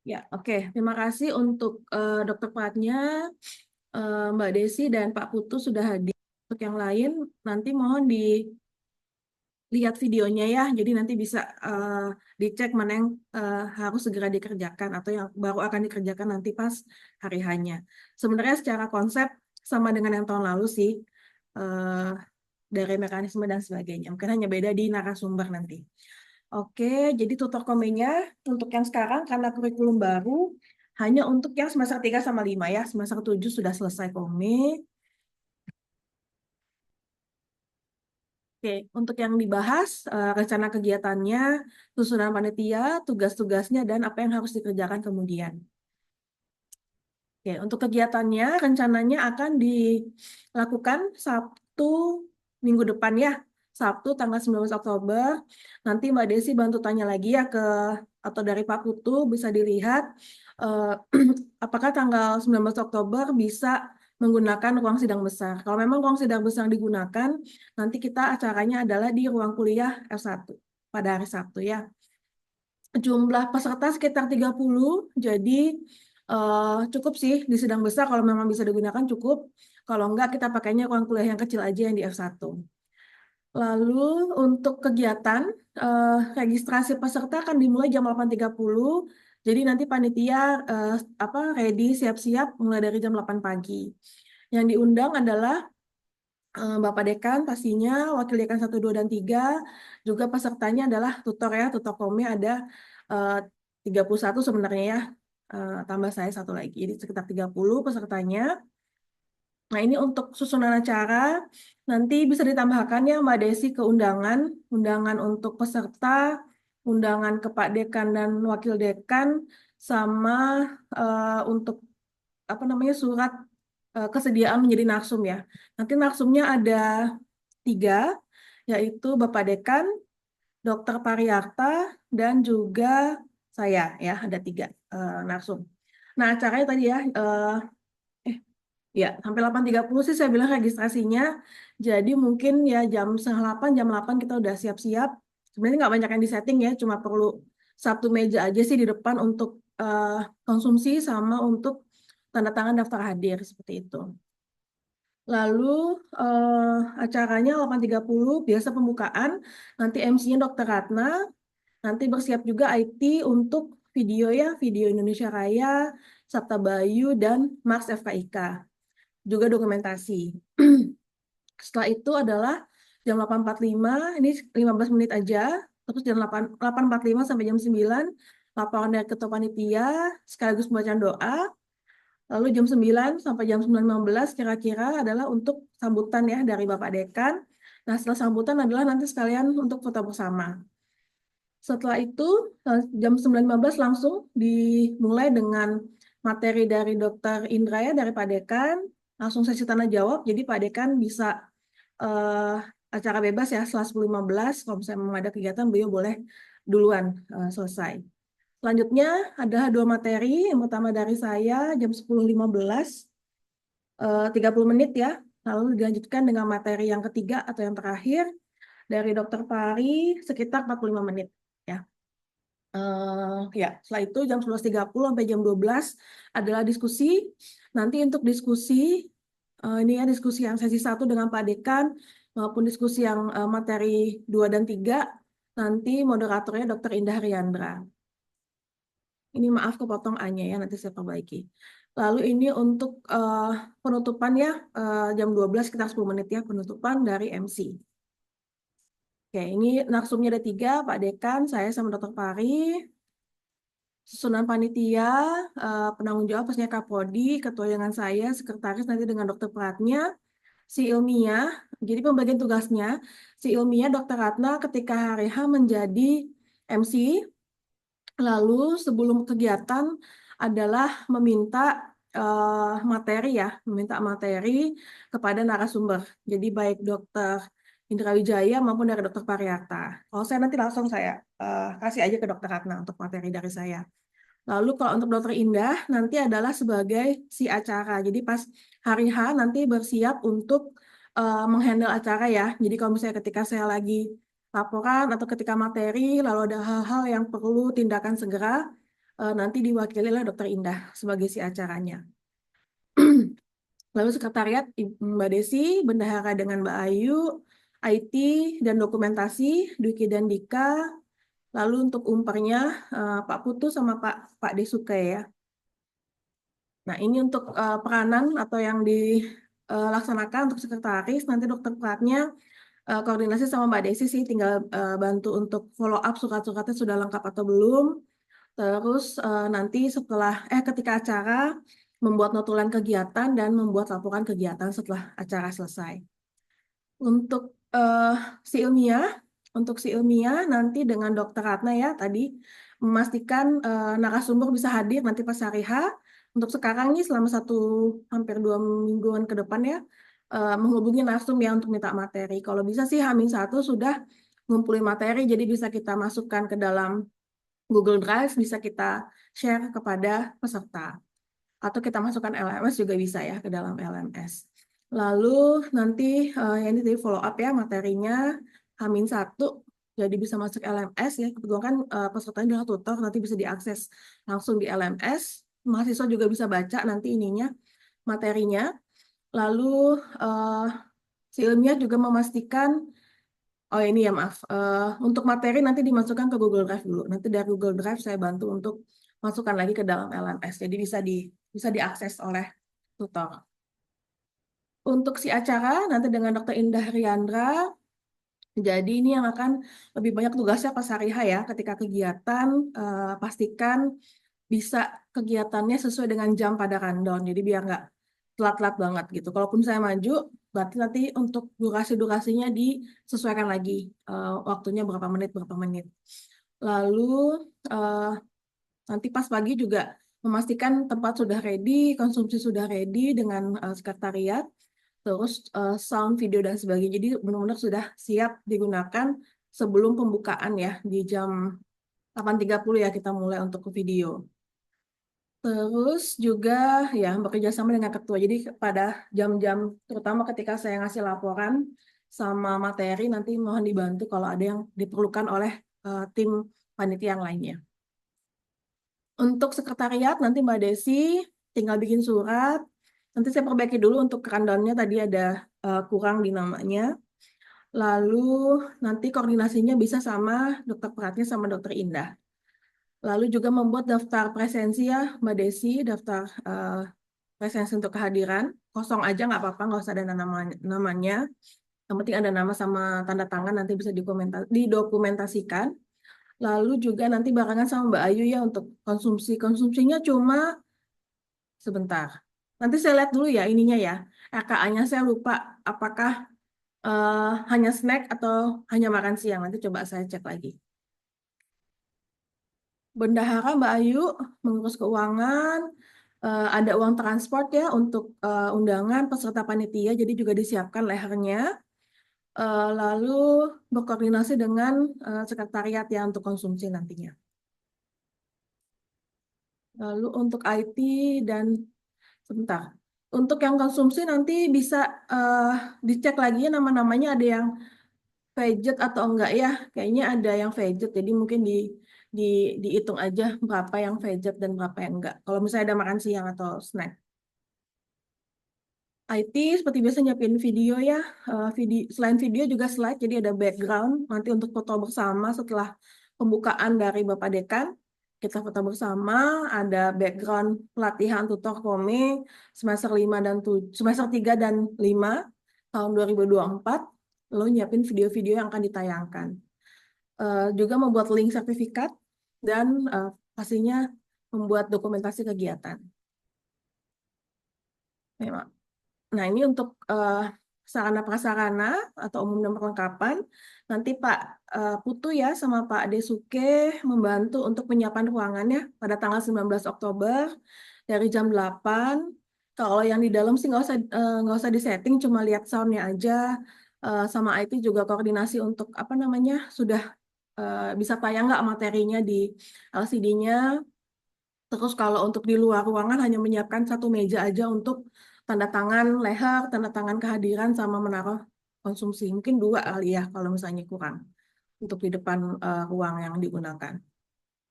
Ya, oke. Terima kasih untuk Dokter Pratnya, Mbak Desi, dan Pak Putu sudah hadir. Untuk yang lain, nanti mohon dilihat videonya ya. Jadi nanti bisa dicek mana yang harus segera dikerjakan atau yang baru akan dikerjakan nanti pas hari hanya. Sebenarnya secara konsep sama dengan yang tahun lalu sih, eh, dari mekanisme dan sebagainya. Mungkin hanya beda di narasumber nanti. Oke, jadi tutor komenya untuk yang sekarang karena kurikulum baru hanya untuk yang semester 3 sama 5 ya. Semester 7 sudah selesai kome. Oke, untuk yang dibahas rencana kegiatannya, susunan panitia, tugas-tugasnya dan apa yang harus dikerjakan kemudian. Oke, untuk kegiatannya rencananya akan dilakukan Sabtu minggu depan ya. Sabtu tanggal 19 Oktober. Nanti Mbak Desi bantu tanya lagi ya ke atau dari Pak Putu bisa dilihat eh, apakah tanggal 19 Oktober bisa menggunakan ruang sidang besar. Kalau memang ruang sidang besar digunakan, nanti kita acaranya adalah di ruang kuliah F1 pada hari Sabtu ya. Jumlah peserta sekitar 30, jadi cukup sih di sidang besar kalau memang bisa digunakan cukup. Kalau enggak kita pakainya ruang kuliah yang kecil aja yang di F1. Lalu untuk kegiatan registrasi peserta akan dimulai jam 8.30. Jadi nanti panitia ready siap-siap mulai dari jam 8 pagi. Yang diundang adalah Bapak Dekan pastinya, Wakil Dekan 1, 2, dan 3. Juga pesertanya adalah tutor ya, tutor kome ada eh, 31 sebenarnya ya. Tambah saya satu lagi, jadi sekitar 30 pesertanya. Nah ini untuk susunan acara, nanti bisa ditambahkan ya Mbak Desi ke undangan untuk peserta, undangan ke Pak Dekan dan Wakil Dekan, sama untuk apa namanya surat kesediaan menjadi narsum ya. Nanti narsumnya ada 3, yaitu Bapak Dekan, Dokter Pariarta, dan juga saya ya, ada 3 narsum. Nah acaranya tadi ya, ya sampai 8.30 sih saya bilang registrasinya. Jadi mungkin ya jam 8 kita udah siap-siap. Sebenarnya nggak banyak yang disetting ya, cuma perlu satu meja aja sih di depan untuk eh, konsumsi sama untuk tanda tangan daftar hadir seperti itu. Lalu acaranya 8.30 biasa pembukaan, nanti MC-nya Dr. Ratna, nanti bersiap juga IT untuk video ya, video Indonesia Raya, Sabta Bayu, dan Mars FKIK. Juga dokumentasi. Setelah itu adalah jam 8.45, ini 15 menit aja, terus jam 8.45 sampai jam 9, laporan dari Ketua Panitia, sekaligus pembacaan doa. Lalu jam 9 sampai jam 9.15 kira-kira adalah untuk sambutan ya dari Bapak Dekan. Nah, setelah sambutan adalah nanti sekalian untuk foto bersama. Setelah itu jam 9.15 langsung dimulai dengan materi dari Dokter Indra ya dari Pak Dekan. Langsung sesi tanya jawab. Jadi Pak Dekan bisa eh, acara bebas ya setelah 10.15. Kalau misalnya memang ada kegiatan beliau boleh duluan selesai. Selanjutnya ada 2 materi. Yang pertama dari saya jam 10.15, 30 menit ya. Lalu dilanjutkan dengan materi yang ketiga atau yang terakhir dari Dokter Pari sekitar 45 menit. Ya. Ya, setelah itu jam 11.30 sampai jam 12 adalah diskusi. Nanti untuk diskusi, ini ya diskusi yang sesi 1 dengan Pak Dekan, maupun diskusi yang materi 2 dan 3, nanti moderatornya Dr. Indah Riandra. Ini maaf kepotong A-nya ya, nanti saya perbaiki. Lalu ini untuk penutupan ya, jam 12 sekitar 10 menit ya, penutupan dari MC. Oke, ini narsumnya ada 3, Pak Dekan, saya sama Dr. Pari. Susunan panitia, penanggung jawab pastinya Kaprodi, ketua dengan saya, sekretaris nanti dengan Dokter Pratnya, si ilmiah. Jadi pembagian tugasnya, si ilmiah Dokter Ratna ketika hari H menjadi MC. Lalu sebelum kegiatan adalah meminta materi ya, meminta materi kepada narasumber. Jadi baik Dokter Indra Wijaya maupun dari Dokter Pariarta. Kalau saya nanti langsung saya kasih aja ke Dokter Ratna untuk materi dari saya. Lalu kalau untuk Dokter Indah nanti adalah sebagai si acara. Jadi pas hari H nanti bersiap untuk menghandle acara ya. Jadi kalau misalnya ketika saya lagi laporan atau ketika materi lalu ada hal-hal yang perlu tindakan segera, nanti diwakili oleh Dokter Indah sebagai si acaranya. Lalu sekretariat Mbak Desi, bendahara dengan Mbak Ayu, IT dan dokumentasi Dwiki dan Dika. Lalu untuk umpernya Pak Putu sama Pak Desuke ya. Nah ini untuk peranan atau yang dilaksanakan untuk sekretaris. Nanti dokter peratnya koordinasi sama Mbak Desi sih, tinggal bantu untuk follow up surat-suratnya sudah lengkap atau belum. Terus nanti ketika acara membuat notulen kegiatan dan membuat laporan kegiatan setelah acara selesai. Untuk si ilmiah nanti dengan Dokter Ratna ya tadi memastikan narasumber bisa hadir nanti pas hari H. Untuk sekarang nih selama hampir 2 mingguan ke depan ya menghubungi narsum ya untuk minta materi. Kalau bisa sih H-1 sudah ngumpulin materi jadi bisa kita masukkan ke dalam Google Drive, bisa kita share kepada peserta. Atau kita masukkan LMS juga bisa ya ke dalam LMS. Lalu nanti ini tadi follow up ya materinya H-1 jadi bisa masuk LMS ya. Kebetulan kan pesertanya adalah tutor, nanti bisa diakses langsung di LMS. Mahasiswa juga bisa baca nanti ininya materinya. Lalu si ilmiah juga memastikan ini ya maaf, untuk materi nanti dimasukkan ke Google Drive dulu. Nanti dari Google Drive saya bantu untuk masukkan lagi ke dalam LMS. Jadi bisa diakses oleh tutor. Untuk si acara nanti dengan Dr. Indah Riandra, jadi ini yang akan lebih banyak tugasnya pas hari H ya. Ketika kegiatan, pastikan bisa kegiatannya sesuai dengan jam pada rundown. Jadi biar nggak telat-telat banget gitu. Kalaupun saya maju, berarti nanti untuk durasi-durasinya disesuaikan lagi. Waktunya berapa menit. Lalu nanti pas pagi juga memastikan tempat sudah ready, konsumsi sudah ready dengan sekretariat, terus sound, video, dan sebagainya. Jadi benar-benar sudah siap digunakan sebelum pembukaan ya, di jam 8.30 ya kita mulai untuk video. Terus juga ya bekerja sama dengan ketua. Jadi pada jam-jam terutama ketika saya ngasih laporan sama materi nanti mohon dibantu kalau ada yang diperlukan oleh tim panitia yang lainnya. Untuk sekretariat nanti Mbak Desi tinggal bikin surat. Nanti saya perbaiki dulu untuk rundown-nya tadi ada kurang di namanya. Lalu nanti koordinasinya bisa sama dokter peratnya sama dokter Indah. Lalu juga membuat daftar presensi ya Mbak Desi, daftar presensi untuk kehadiran. Kosong aja nggak apa-apa, nggak usah ada namanya. Yang penting ada nama sama tanda tangan nanti bisa didokumentasikan. Lalu juga nanti barengan sama Mbak Ayu ya untuk konsumsi. Konsumsinya cuma sebentar. Nanti saya lihat dulu ya ininya ya. RKA-nya saya lupa apakah hanya snack atau hanya makan siang. Nanti coba saya cek lagi. Bendahara Mbak Ayu mengurus keuangan, ada uang transport ya untuk undangan peserta panitia, jadi juga disiapkan lehernya. Lalu berkoordinasi dengan sekretariat ya untuk konsumsi nantinya. Lalu untuk IT dan sebentar. Untuk yang konsumsi nanti bisa dicek lagi ya nama-namanya ada yang veget atau enggak ya. Kayaknya ada yang veget, jadi mungkin dihitung aja berapa yang veget dan berapa yang enggak. Kalau misalnya ada makan siang atau snack. IT seperti biasa nyiapin video ya. Selain video juga slide, jadi ada background nanti untuk foto bersama setelah pembukaan dari Bapak Dekan. Kita foto bersama, ada background pelatihan tutor komik semester 3 dan 5 tahun 2024. Lalu nyiapin video-video yang akan ditayangkan. Juga membuat link sertifikat dan pastinya membuat dokumentasi kegiatan. Memang. Nah, ini untuk sarana-prasarana atau umum dan perlengkapan. Nanti Pak Putu ya sama Pak Desuke membantu untuk penyiapan ruangannya pada tanggal 19 Oktober dari jam 8. Kalau yang di dalam sih nggak usah disetting, cuma lihat soundnya aja. Sama IT juga koordinasi untuk apa namanya sudah bisa tayang nggak materinya di LCD-nya. Terus kalau untuk di luar ruangan hanya menyiapkan satu meja aja untuk tanda tangan leher, tanda tangan kehadiran sama menaruh konsumsi. Mungkin 2 kali ya kalau misalnya kurang untuk di depan ruang yang digunakan.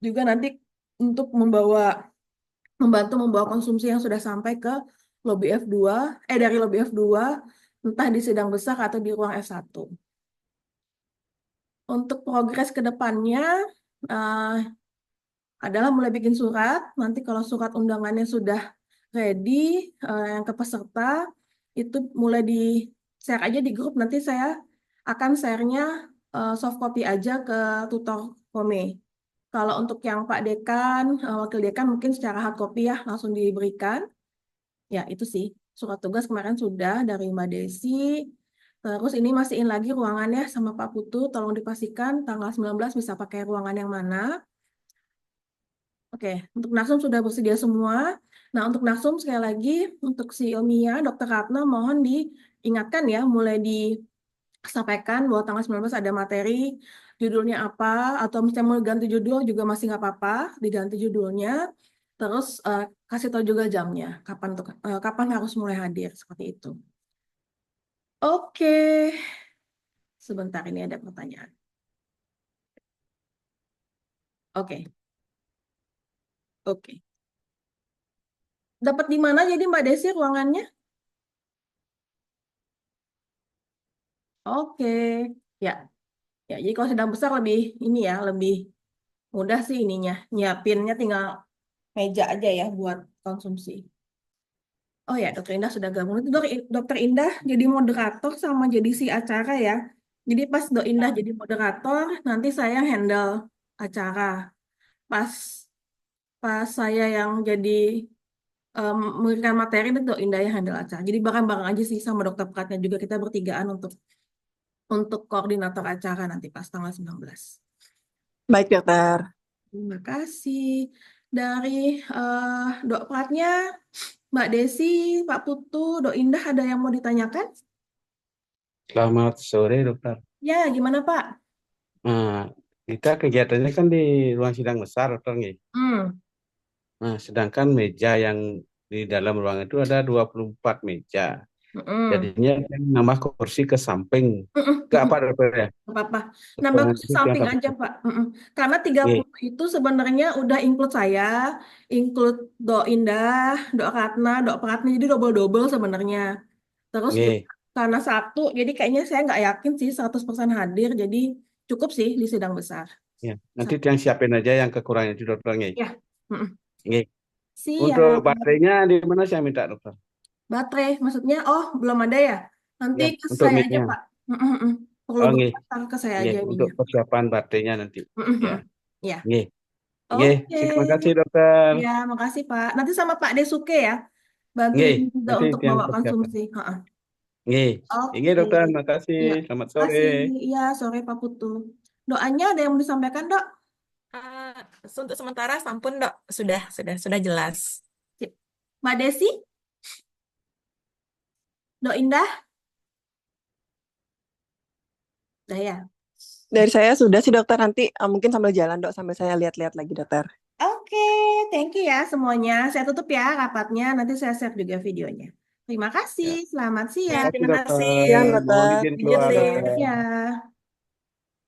Juga nanti untuk membantu membawa konsumsi yang sudah sampai ke lobi F2, dari lobi F2, entah di sidang besar atau di ruang F1. Untuk progres ke depannya eh, adalah mulai bikin surat. Nanti kalau surat undangannya sudah ready, yang ke peserta, itu mulai di share aja di grup. Nanti saya akan share-nya soft copy aja ke tutor Kome. Kalau untuk yang Pak Dekan, Wakil Dekan mungkin secara hard copy ya langsung diberikan. Ya itu sih, surat tugas kemarin sudah dari Mbak Desi. Terus ini mastiin lagi ruangannya sama Pak Putu, tolong dipastikan tanggal 19 bisa pakai ruangan yang mana. Oke, untuk Narsum sudah bersedia semua. Nah, untuk Narsum sekali lagi, untuk si Ilmia, Dokter Ratna mohon diingatkan ya, mulai disampaikan bahwa tanggal 19 ada materi, judulnya apa, atau misalnya mau ganti judul juga masih nggak apa-apa, diganti judulnya. Terus kasih tahu juga jamnya, kapan harus mulai hadir, seperti itu. Oke, sebentar ini ada pertanyaan. Oke, oke. Dapat di mana jadi Mbak Desi ruangannya? Oke, ya. Ya, jadi kalau sedang besar lebih ini ya, lebih mudah sih ininya. Nyiapinnya tinggal meja aja ya buat konsumsi. Oh ya, Dokter Indah sudah gabung. Itu Dokter Indah jadi moderator sama jadi si acara ya. Jadi pas Dok Indah jadi moderator, nanti saya handle acara. Pas pas saya yang jadi memberikan materi, itu Dok Indah yang handle acara. Jadi bareng-bareng aja sih sama Dokter Pratnya juga kita bertigaan untuk koordinator acara nanti pas tanggal 19. Baik, dokter. Terima kasih. Dari Dok Pratnya, Mbak Desi, Pak Putu, Dok Indah ada yang mau ditanyakan? Selamat sore, dokter. Ya, gimana Pak? Nah, kita kegiatannya kan di ruang sidang besar, dokter nih. Hmm. Nah, sedangkan meja yang di dalam ruang itu ada 24 meja. Mm-mm. Jadinya kan nambah kursi ke samping. Mm-mm. Ke apa, Mm-mm. dokter ya? Nggak apa-apa. Nambah Kekurangan ke itu yang samping apa? aja Pak. Mm-mm. Karena 30 Oke, itu sebenarnya udah include saya, include Dok Indah, Dok Ratna, Dok Pratnya, jadi double-double sebenarnya. Terus juga oke. karena satu, jadi kayaknya saya nggak yakin sih 100% hadir, jadi cukup sih di sidang besar. Ya, nanti yang siapin aja yang kekurangan itu, dokter nih. Ya, mm-mm. Oke. Untuk Siap. baterainya di mana saya minta, dokter? Baterai, maksudnya, oh belum ada ya? Nanti Ya, ke untuk saya aja mic-nya. Pak. Mm-mm, mm. Perlu Oh, nih. berapa ke saya Oke, aja untuk ininya. persiapan baterainya nanti. Mm-mm, Ya. mm. Ya, Oke. Oke, oke. terima kasih, dokter. Ya, makasih Pak. Nanti sama Pak Desuke ya, Oke, bantuin juga nanti untuk yang bawa persiapan. konsumsi. Ha-ha. Oke, oke, Oke. dokter, makasih. Ya, Selamat sore. makasih. Ya, sore Pak Putu. Doanya ada yang mau disampaikan, Dok? Ah, untuk sementara sampun, dok. Sudah jelas. Sip. Mbak Desi, Dok Indah, udah ya. Dari saya sudah sih, dokter. Nanti mungkin sambil jalan, dok. Sambil saya lihat-lihat lagi, dokter. Oke, thank you ya semuanya. Saya tutup ya rapatnya. Nanti saya share juga videonya. Terima kasih. Ya, Selamat terima siang. kasih, Terima dokter. kasih. Ya. Siang, Mohon dokter. izin Izin keluar, lift. dokter. Ya.